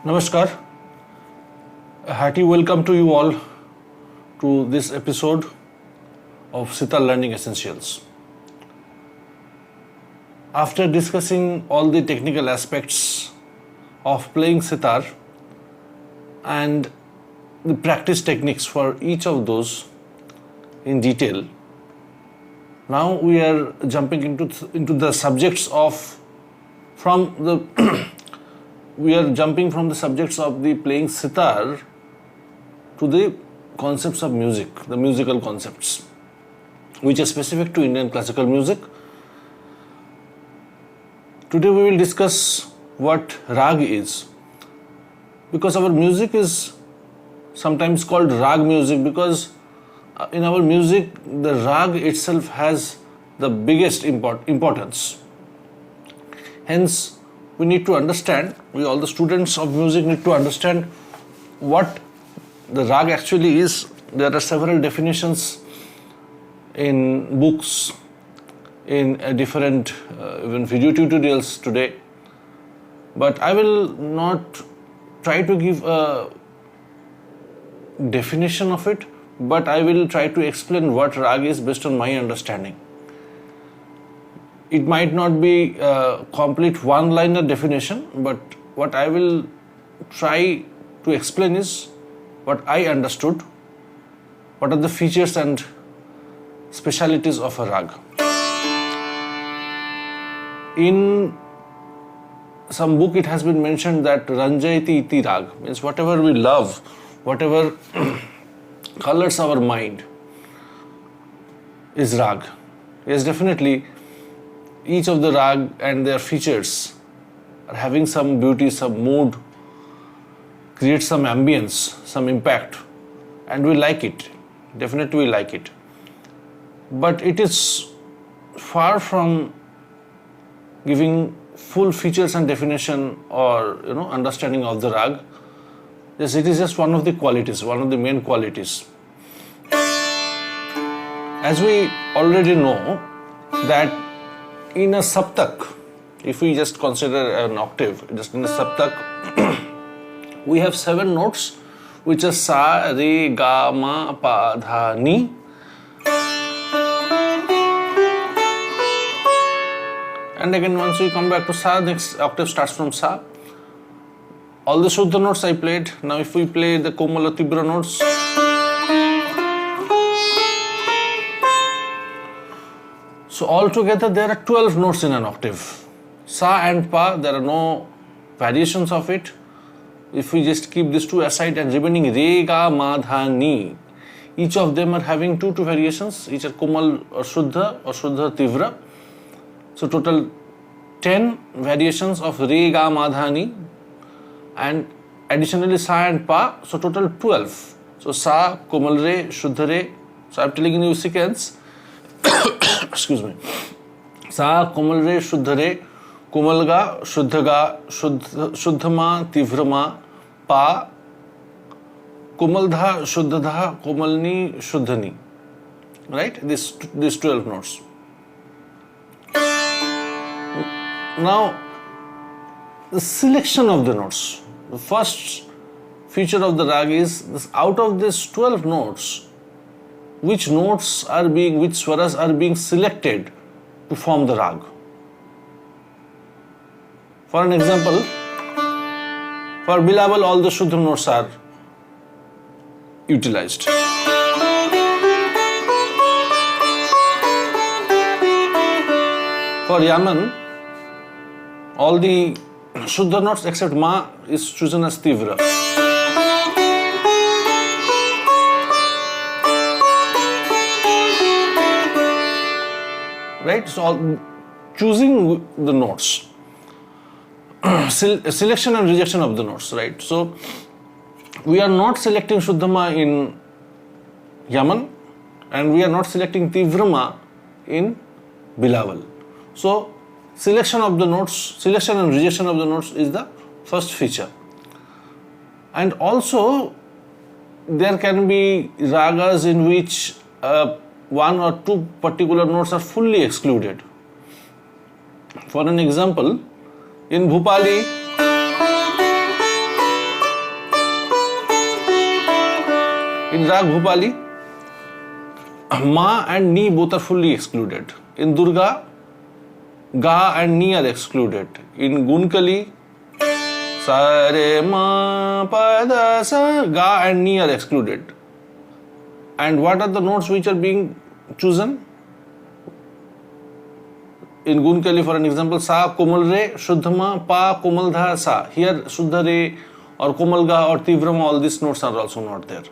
Namaskar. A hearty welcome to you all to this episode of Sitar Learning Essentials. After discussing all the technical aspects of playing sitar and the practice techniques for each of those in detail, now we are jumping into the subjects of we are jumping from the subjects of the playing sitar to the concepts of music, the musical concepts, which are specific to Indian classical music. Today we will discuss what RAAG is, because our music is sometimes called RAAG music because in our music the RAAG itself has the biggest importance. Hence, we need to understand, all the students of music need to understand what the RAAG actually is. There are several definitions in books, in different even video tutorials today, but I will not try to give a definition of it, but I will try to explain what RAAG is based on my understanding. It might not be a complete one-liner definition, but what I will try to explain is what I understood, what are the features and specialities of a RAAG. In some book it has been mentioned that Ranjayati iti RAAG, means whatever we love, whatever colors our mind is RAAG. Yes, definitely each of the RAAG and their features are having some beauty, some mood, create some ambience, some impact, and we like it. Definitely we like it. But it is far from giving full features and definition or understanding of the RAAG. Yes, it is just one of the qualities, one of the main qualities. As we already know that in a saptak, if we just consider an octave, just in a saptak, we have 7 notes, which are sa, re, ga, ma, pa, dha, ni. And again, once we come back to sa, next octave starts from sa. All the Shuddha notes I played. Now if we play the Komala Tibra notes, so altogether there are 12 notes in an octave. Sa and pa, there are no variations of it. If we just keep these two aside and remaining re, ga, ma, dha, ni, each of them are having two variations. Each are Komal or Shuddha Tivra. So total 10 variations of re, ga, ma, dha, ni, and additionally sa and pa, so total 12. So sa, Komal re, Shuddha re. So I am telling you sequence. Excuse me. Sa, Komal re, Shuddha re, Komal ga, Shuddha ga, Shuddha ma, Tivra ma, pa, Komal dha, Shuddha dha, Komal ni, Shuddha ni. Right? These 12 notes. Now, the selection of the notes. The first feature of the RAAG is this, out of these 12 notes, which swaras are being selected to form the RAAG. For an example, for Bilawal, all the Shuddha notes are utilized. For Yaman, all the Shuddha notes except Ma is chosen as Tivra. Right? So, choosing the notes, selection and rejection of the notes, right? So, we are not selecting Shuddhama in Yaman and we are not selecting Tivrama in Bilawal. So, selection of the notes, selection and rejection of the notes is the first feature. And also, there can be ragas in which one or two particular notes are fully excluded. For an example, in Bhupali, In Rag Bhupali, Ma and Ni both are fully excluded. In Durga, Ga and Ni are excluded. In Gunkali, Sa Re Ma Pa Da Sa, Ga and Ni are excluded. And what are the notes which are being chosen? In Gunkali, for an example, Sa Komal Re, Shuddhama, Pa Komal Dha Sa. Here Shuddha Re or Komal Ga or Tivrama, all these notes are also not there.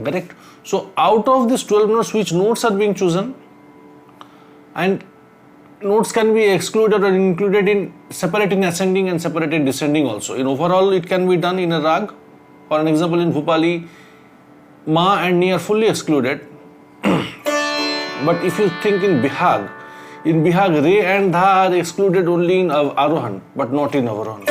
Correct? So out of these 12 notes, which notes are being chosen? And notes can be excluded or included in separate in ascending and separate in descending also. In overall, it can be done in a rag. For an example, in Bhupali, Ma and Ni are fully excluded. But if you think in Bihag, Re and Dha are excluded only in Arohan, but not in Avarohan.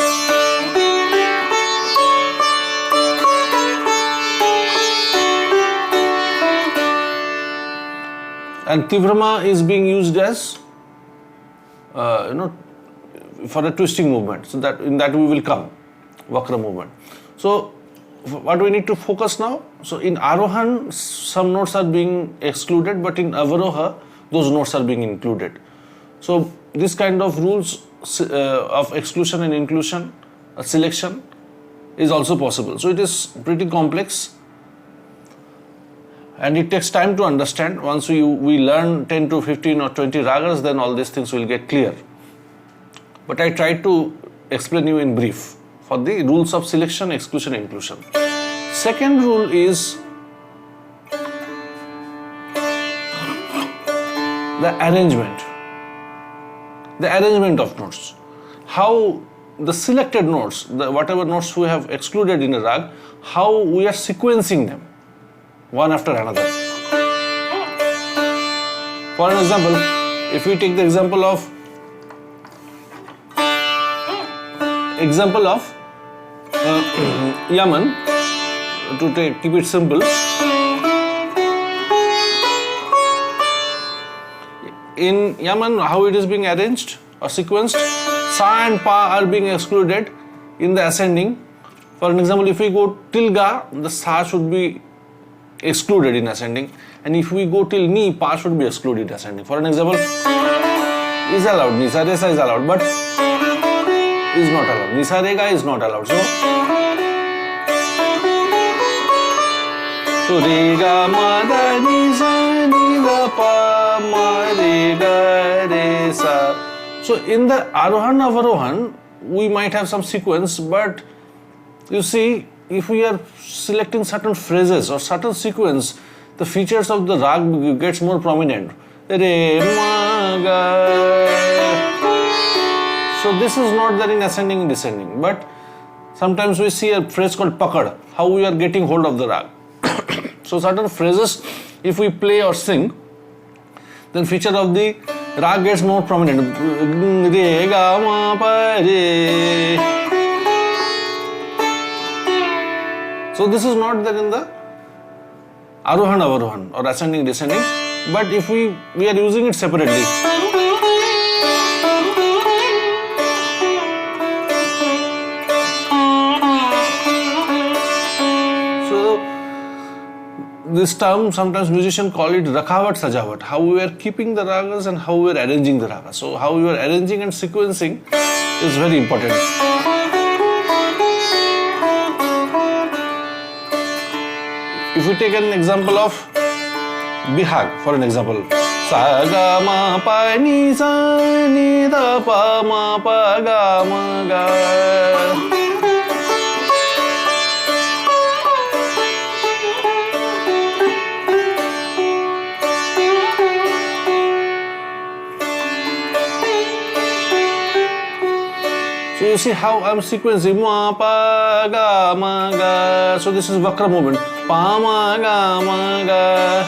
And Tivrama is being used as, for a twisting movement. So that in that we will come, Vakra movement. So what we need to focus now? So in Arohan, some notes are being excluded, but in Avaroha, those notes are being included. So this kind of rules of exclusion and inclusion, selection is also possible. So it is pretty complex. And it takes time to understand. Once we learn 10 to 15 or 20 ragas, then all these things will get clear. But I tried to explain you in brief for the rules of selection, exclusion, inclusion. Second rule is the arrangement. The arrangement of notes. How the selected notes, whatever notes we have excluded in a rag, how we are sequencing them, one after another. For an example, if we take the example of Yaman, to keep it simple, in Yaman, how it is being arranged or sequenced, Sa and Pa are being excluded in the ascending. For an example, if we go till Ga, the Sa should be excluded in ascending, and if we go till Ni, Pa should be excluded in ascending. For an example, is allowed, Nisa Resa is allowed, but is not allowed. Nisa Rega is not allowed. So Rega Ma Da Nisa Ni Da Pa Ma Rega Re Sa. So in the Arohan Avarohan, we might have some sequence, but you see, if we are selecting certain phrases or certain sequence, the features of the rag gets more prominent. Re, ma, ga. So this is not there in ascending and descending. But sometimes we see a phrase called pakad, how we are getting hold of the rag. So certain phrases, if we play or sing, then feature of the rag gets more prominent. Re, ga, ma, pa, re. So this is not there in the Arohan Avarohan or ascending descending, but if we are using it separately. So this term, sometimes musicians call it Rakhavat Sajavat, how we are keeping the ragas and how we are arranging the ragas. So how we are arranging and sequencing is very important. If we take an example of Bihag, for an example, Sa Ga Ma Pa Ni Sa Ni Da Pa Ma Pa Ga Ma Ga. So you see how I am sequencing Ma Pa Ga Ma Ga. So this is Vakra movement. Pa Ma Ga Ma Ga.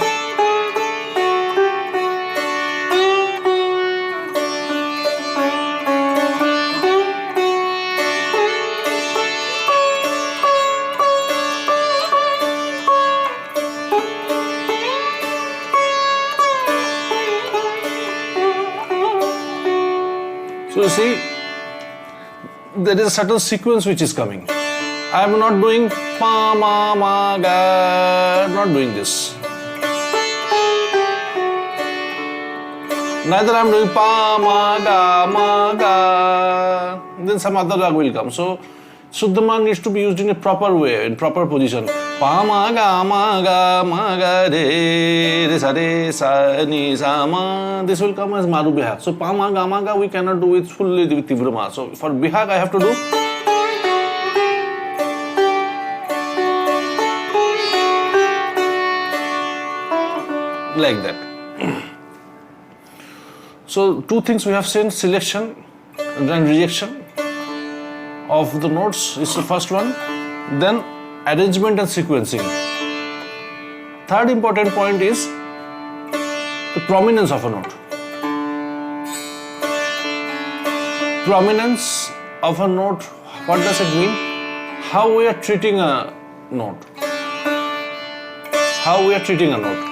So you see, there is a certain sequence which is coming. I am not doing pa, ma, ma, ga. I'm not doing this. Neither I'm doing pa, ma, ga. Then some other rag will come. So Shuddhama needs to be used in a proper way, in proper position. Pa, ma, ga, re sa, ni, sa, ma. This will come as Maru Bihag. So pa, ma, ga, we cannot do it fully with Tivra Ma. So for Bihag I have to do like that. So two things we have seen: selection and rejection of the notes is the first one. Then arrangement and sequencing. Third important point is the prominence of a note. Prominence of a note, what does it mean? How we are treating a note. How we are treating a note.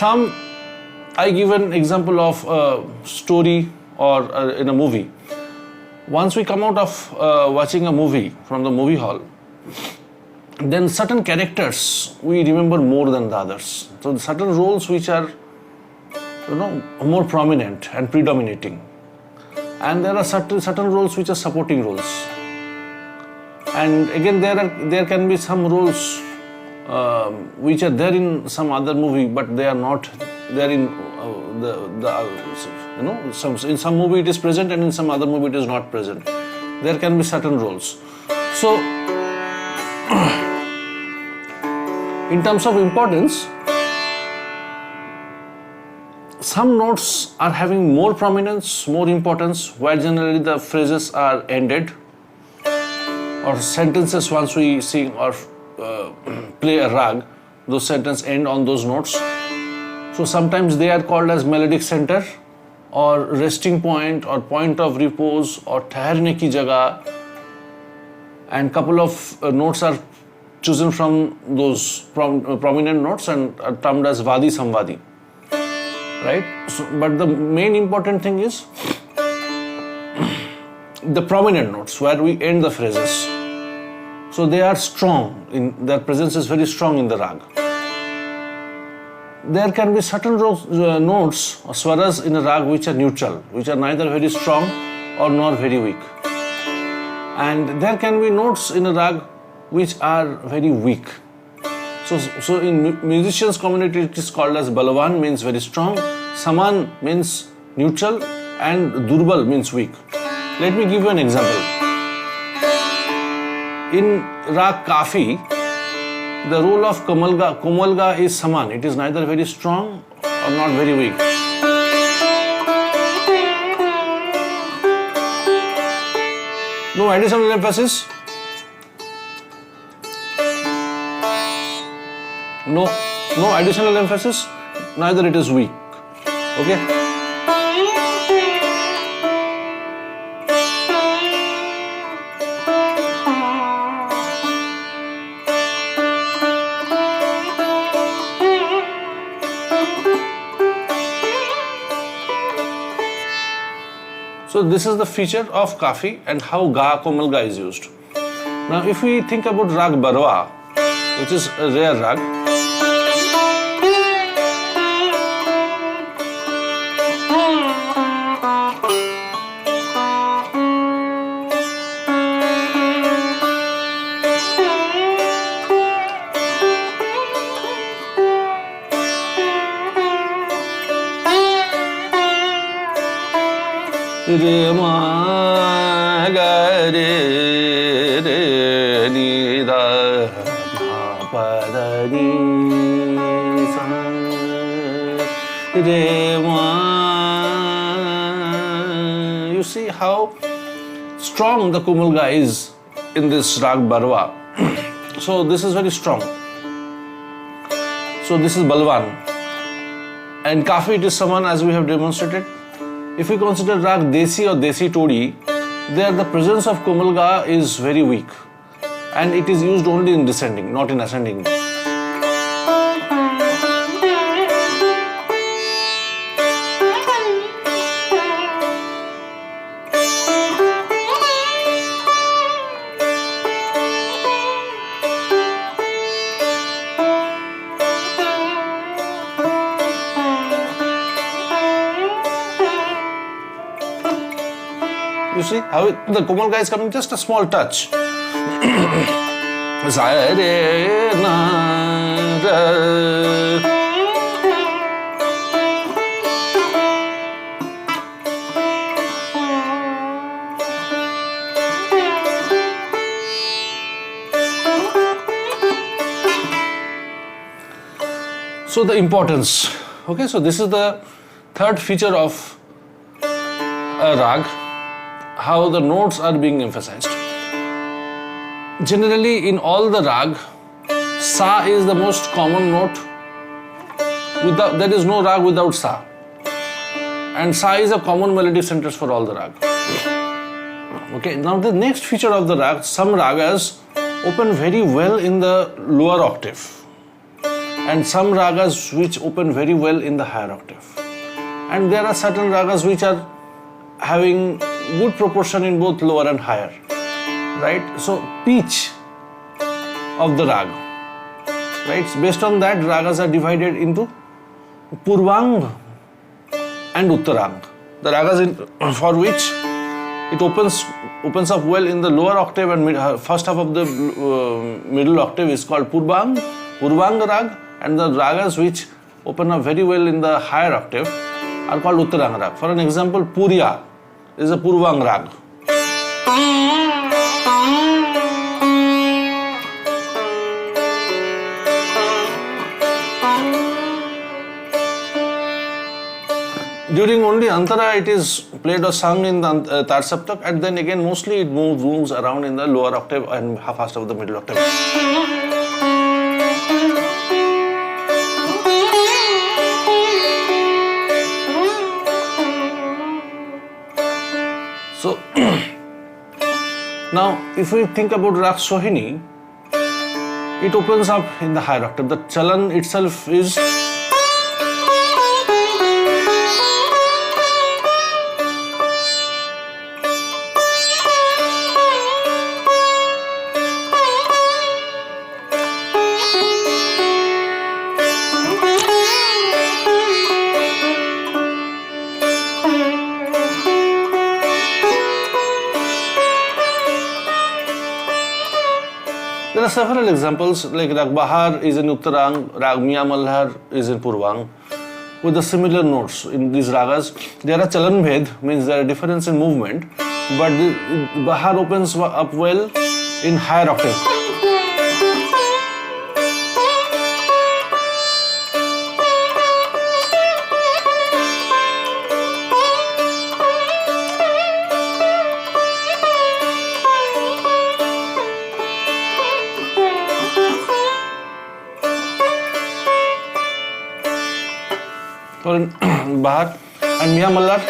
I give an example of a story or in a movie. Once we come out of watching a movie from the movie hall, then certain characters we remember more than the others. So certain roles which are more prominent and predominating, and there are certain roles which are supporting roles. And again there can be some roles which are there in some other movie, but they are not there in in some movie it is present and in some other movie it is not present. There can be certain roles. So in terms of importance, some notes are having more prominence, more importance, where generally the phrases are ended or sentences. Once we sing or play a rag, those sentences end on those notes. So sometimes they are called as melodic center or resting point or point of repose or ठहरने की जगह, and couple of notes are chosen from those prominent notes and are termed as Vadi Samvadi, right? So, but the main important thing is the prominent notes where we end the phrases. So they are strong, their presence is very strong in the rag. There can be certain notes or swaras in a rag which are neutral, which are neither very strong or nor very weak. And there can be notes in a rag which are very weak. So in musicians community it is called as Balawan, means very strong, Saman means neutral, and Durbal means weak. Let me give you an example. In Rag Kafi, the role of Komalga is Saman. It is neither very strong or not very weak. No additional emphasis. No additional emphasis. Neither it is weak. Okay. So this is the feature of Kafi and how Ga Komal Ga is used. Now if we think about Rag Barwa, which is a rare rag, re ma ga re re ni da ma pa da ni sa re ma. You see how strong the Kumulga is in this Rag Barwa. So this is very strong. So this is Balwan. And Kafi it is Saman, as we have demonstrated. If we consider Rag Desi or Desi Todi, there the presence of Komalga is very weak and it is used only in descending, not in ascending. You see how the Komal guy is coming, just a small touch. So the importance, okay, so this is the third feature of a rag, how the notes are being emphasized. Generally in all the rag, sa is the most common note. There is no rag without sa. And sa is a common melody sentence for all the rag. Okay, now the next feature of the rag, some ragas open very well in the lower octave. And some ragas which open very well in the higher octave. And there are certain ragas which are having good proportion in both lower and higher. Right? So pitch of the rag. Right? Based on that, ragas are divided into Purvang and Uttarang. The ragas for which it opens up well in the lower octave and first half of the middle octave is called Purvang rag. And the ragas which open up very well in the higher octave are called Uttarang rag. For an example, Puriya is a Purvang rag. During only Antara it is played or sung in the Tar Saptak, and then again mostly it moves around in the lower octave and half first of the middle octave. So, now if we think about Rag Sohini, it opens up in the higher octave. The chalan itself is there are several examples like Rag Bahar is in Uttarang, Rag Miya Malhar is in Purvang with the similar notes in these ragas. There are chalan bhed, means there are difference in movement, but the Bahar opens up well in higher octave. For Bahar and Miya Mallar.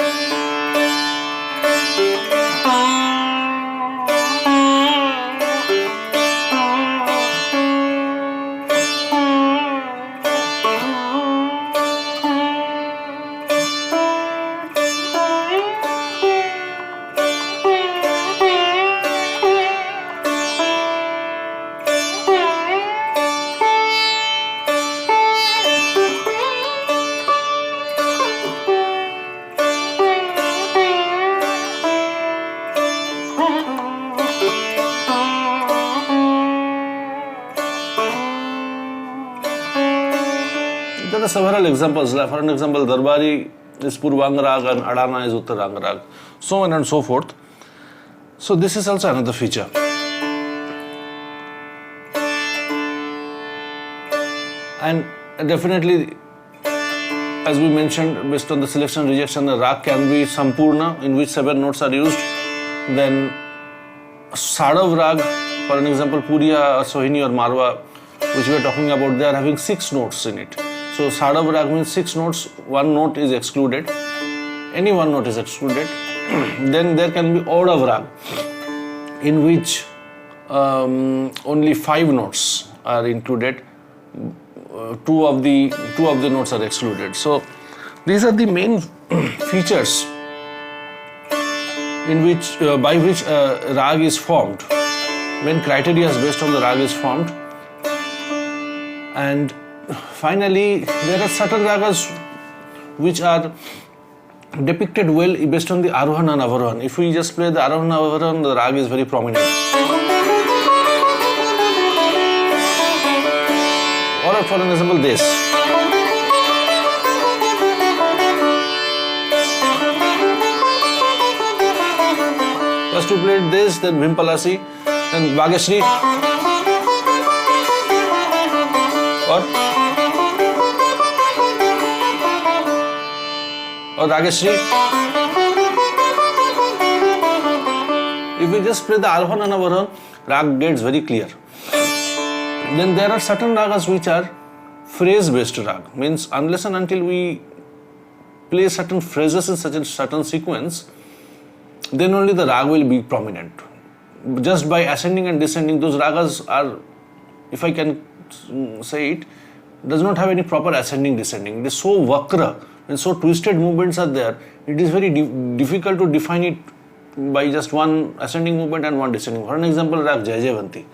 There are several examples. For an example, Darbari is Purvang rag and Adana is Uttarang rag, so on and so forth. So this is also another feature. And definitely, as we mentioned, based on the selection rejection, the rag can be Sampurna, in which 7 notes are used. Then Sadav rag, for an example, Puriya, Sohini or Marwa, which we are talking about, they are having 6 notes in it. So Sadav rag means 6 notes, 1 note is excluded. Any 1 note is excluded. Then there can be Odav rag, in which only 5 notes are included. Two of the notes are excluded. So these are the main features in which by which rag is formed. Main criteria based on the rag is formed. And finally, there are certain ragas which are depicted well based on the Arohan and Avarohan. If we just play the Arohan and Avarohan, the Raga is very prominent. Or for example, this. First we played this, then Bhimpalasi, then Bhageshri, or Rageshri. If we just play the Arohan and Avarohan, Rag gets very clear. Then there are certain ragas which are phrase based rag, means unless and until we play certain phrases in such a certain sequence, then only the rag will be prominent. Just by ascending and descending, those ragas are, if I can say it, does not have any proper ascending descending. It is so vakra and so twisted movements are there, it is very difficult to define it by just one ascending movement and one descending. For an example, rag Jai Jayavanti.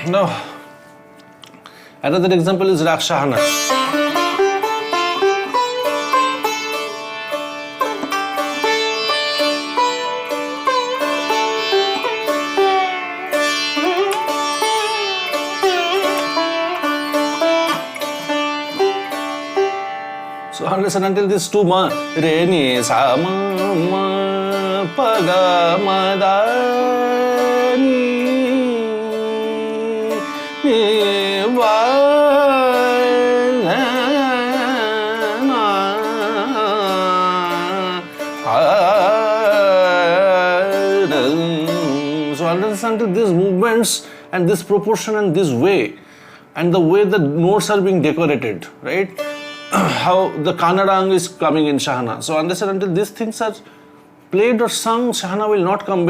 Now, another example is Rag Shahana. So unless and until these two ma, re ni sa ma ma pa ga ma da ni so understand these movements and this proportion and this way and the way the notes are being decorated, right? How the Kannadang is coming in Shahana. So understand until these things are played or sung, Shahana will not come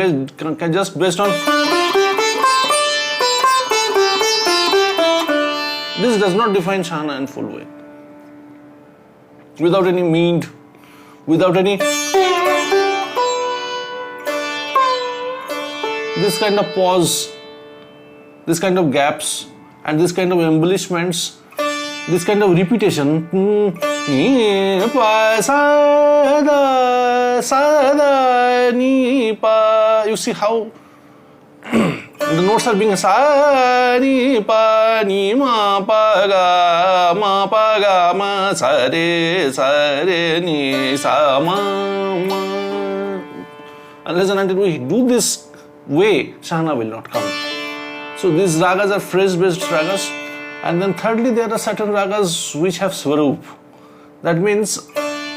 just based on. This does not define Shahana in full way. Without any mean, without any this kind of pause, this kind of gaps, and this kind of embellishments, this kind of repetition. You see how the notes are being sa ni pa ni ma pa ga ma sa re ni sa ma. Unless and until we do this way, Shahana will not come. So these ragas are phrase based ragas. And then thirdly, there are certain ragas which have swarup. That means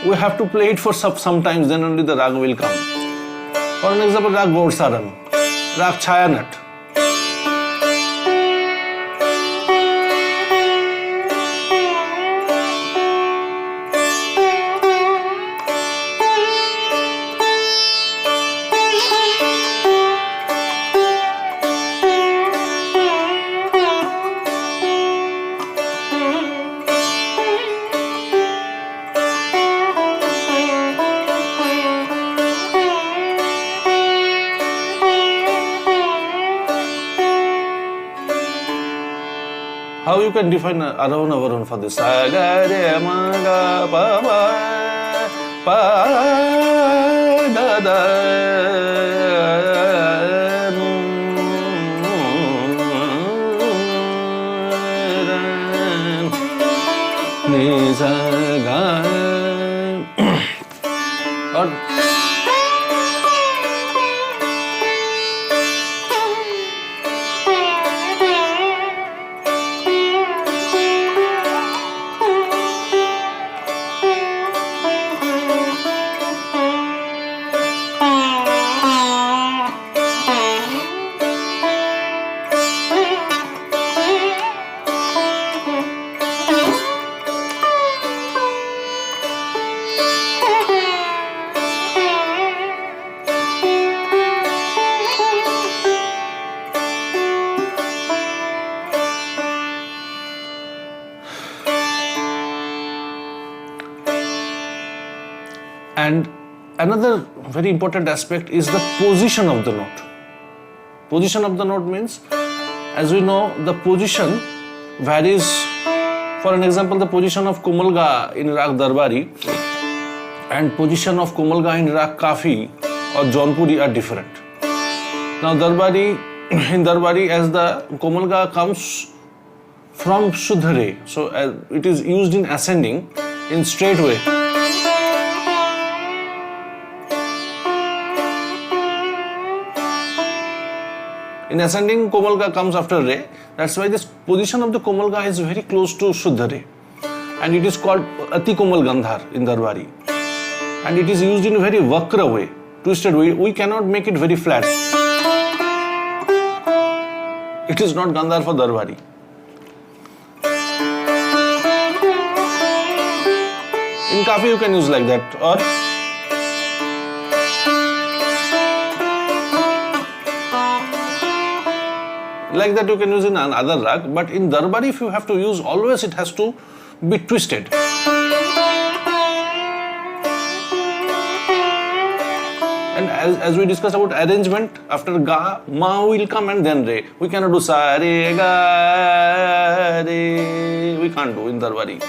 we have to play it for sometimes, then only the raga will come. For an example, Rag Gaursaran, Rag Chayanat. How you can define Arohan Avarohan for this? Sa ga re ma ga pa pa da da ni sa ga then or and another very important aspect is the position of the note. Position of the note means, as we know, the position varies. For an example, the position of Komalga in Rag Darbari and position of Komalga in Rag Kafi or Jaunpuri are different. Now in Darbari, as the Komalga comes from Shuddha Re, so it is used in ascending in straight way. In ascending, Komalga comes after Re. That's why this position of the Komalga is very close to Shuddha Re. And it is called Ati Komal Gandhar in Darbari. And it is used in a very Vakra way, twisted way. We cannot make it very flat. It is not Gandhar for Darbari. In Kafi you can use like that, or like that you can use in another rag, but in Darbari if you have to use, always it has to be twisted. And as we discussed about arrangement, after Ga, Ma will come and then Re. We cannot do Sa, Re, Ga, Re. We can't do in Darbari.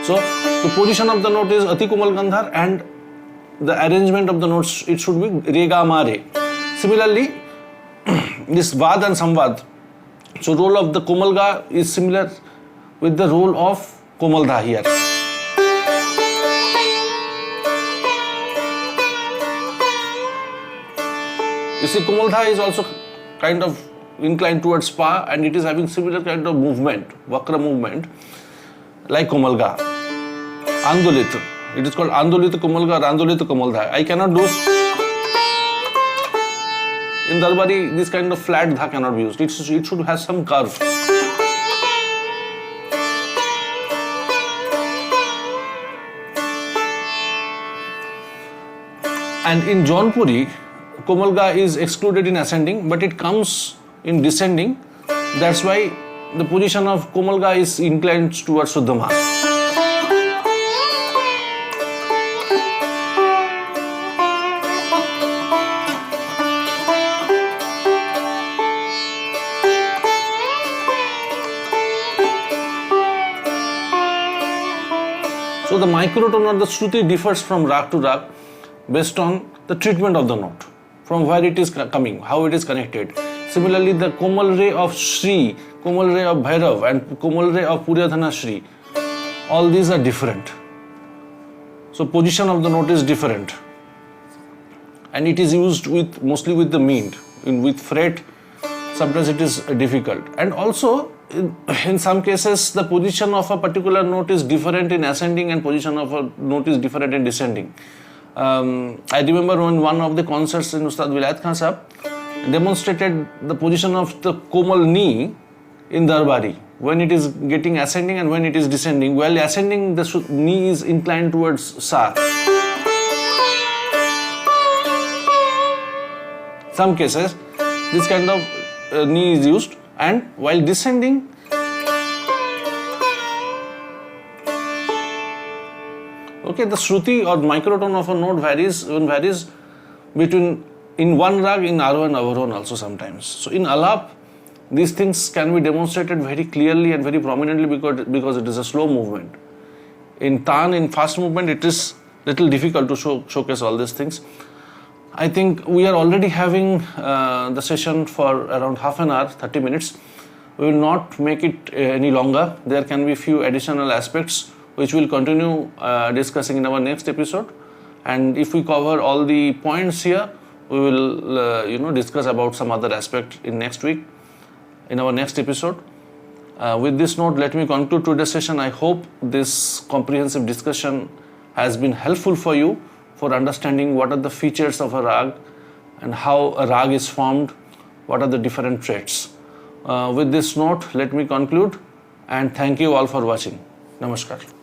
So the position of the note is Ati Komal Gandhar and the arrangement of the notes, it should be Re, Ga, Ma, Re. Similarly, this Vad and Samvad. So role of the Komalga is similar with the role of Komaldha here. You see, Komaldha is also kind of inclined towards Pa and it is having similar kind of movement, Vakra movement, like Komalga. Andolit. It is called Andolit Komalga or Andolit Komaldha. I cannot do. In Darbari, this kind of flat dha cannot be used. It should have some curve. And in Jaunpuri, Komalga is excluded in ascending, but it comes in descending. That's why the position of Komalga is inclined towards Shuddha. So the microtone or the Shruti differs from rag to rag based on the treatment of the note, from where it is coming, how it is connected. Similarly, the Komal Ray of Shri, Komal Ray of Bhairav and Komal Ray of Puryadhana Shri, all these are different. So position of the note is different. And it is used with mostly with the mint. With fret, sometimes it is difficult. And also, in some cases, the position of a particular note is different in ascending and position of a note is different in descending. I remember when one of the concerts in Ustad Vilayat Khan Sahab demonstrated the position of the Komal Ni in Darbari, when it is getting ascending and when it is descending. While ascending, the Ni is inclined towards Sa. Some cases, this kind of Ni is used. And while descending, okay, the Shruti or microtone of a note varies between in one rag, in Arohan and Avarohan also sometimes. So in Alap, these things can be demonstrated very clearly and very prominently because it is a slow movement. In Tan, in fast movement, it is little difficult to showcase all these things. I think we are already having the session for around half an hour, 30 minutes. We will not make it any longer. There can be few additional aspects which we'll continue discussing in our next episode. And if we cover all the points here, we will discuss about some other aspect in next week, in our next episode. With this note, let me conclude today's session. I hope this comprehensive discussion has been helpful for you for understanding what are the features of a rag and how a rag is formed, what are the different traits. With this note, let me conclude and thank you all for watching. Namaskar.